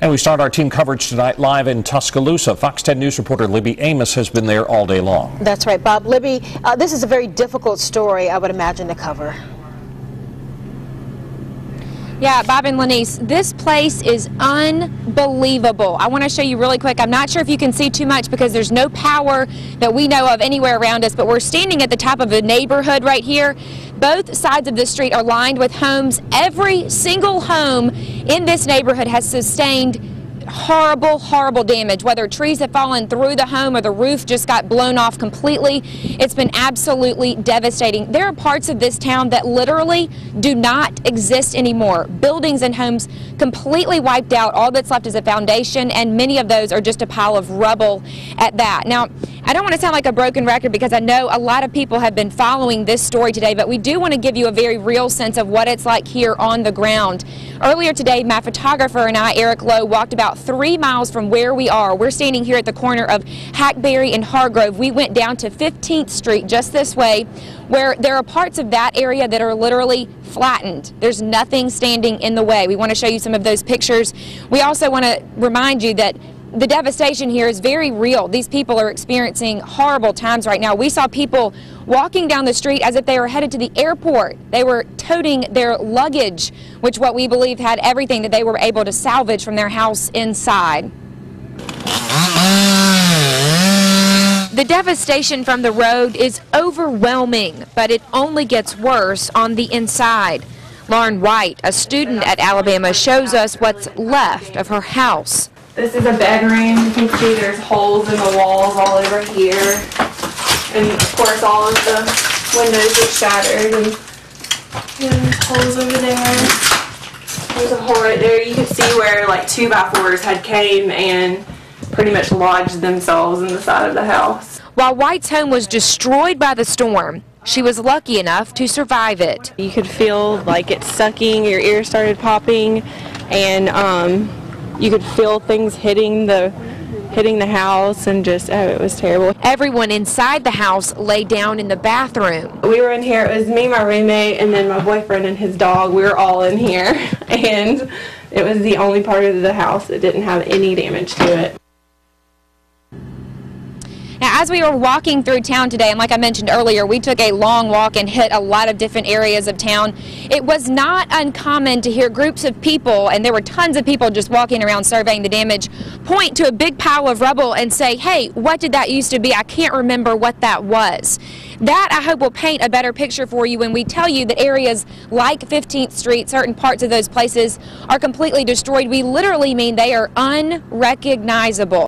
And we start our team coverage tonight live in Tuscaloosa. Fox 10 News reporter Libby Amos has been there all day long. That's right, Bob. Libby, this is a very difficult story, I would imagine, to cover. Yeah, Bob and Lenise, this place is unbelievable. I want to show you really quick. I'm not sure if you can see too much because there's no power that we know of anywhere around us, but we're standing at the top of a neighborhood right here. Both sides of the street are lined with homes. Every single home in this neighborhood has sustained horrible damage, whether trees have fallen through the home or the roof just got blown off completely. It's been absolutely devastating. There are parts of this town that literally do not exist anymore. Buildings and homes completely wiped out. All that's left is a foundation, and many of those are just a pile of rubble at that. Now, I don't want to sound like a broken record because I know a lot of people have been following this story today, but we do want to give you a very real sense of what it's like here on the ground. Earlier today, my photographer and I, Eric Lowe, walked about 3 miles from where we are. We're standing here at the corner of Hackberry and Hargrove. We went down to 15th Street just this way, where there are parts of that area that are literally flattened. There's nothing standing in the way. We want to show you some of those pictures. We also want to remind you that the devastation here is very real. These people are experiencing horrible times right now. We saw people walking down the street as if they were headed to the airport. They were toting their luggage, which what we believe had everything that they were able to salvage from their house inside. The devastation from the road is overwhelming, but it only gets worse on the inside. Lauren White, a student at Alabama, shows us what's left of her house. This is a bedroom. You can see there's holes in the walls all over here. And of course all of the windows are shattered and there's holes over there. There's a hole right there. You can see where like 2x4s had came and pretty much lodged themselves in the side of the house. While White's home was destroyed by the storm, she was lucky enough to survive it. You could feel like it sucking, your ears started popping, and you could feel things hitting the house, and just, oh, it was terrible. Everyone inside the house lay down in the bathroom. We were in here, it was me, my roommate, and then my boyfriend and his dog. We were all in here, and it was the only part of the house that didn't have any damage to it. Now, as we were walking through town today, and like I mentioned earlier, we took a long walk and hit a lot of different areas of town. It was not uncommon to hear groups of people, and there were tons of people just walking around surveying the damage, point to a big pile of rubble and say, hey, what did that used to be? I can't remember what that was. That, I hope, will paint a better picture for you when we tell you that areas like 15th Street, certain parts of those places, are completely destroyed. We literally mean they are unrecognizable.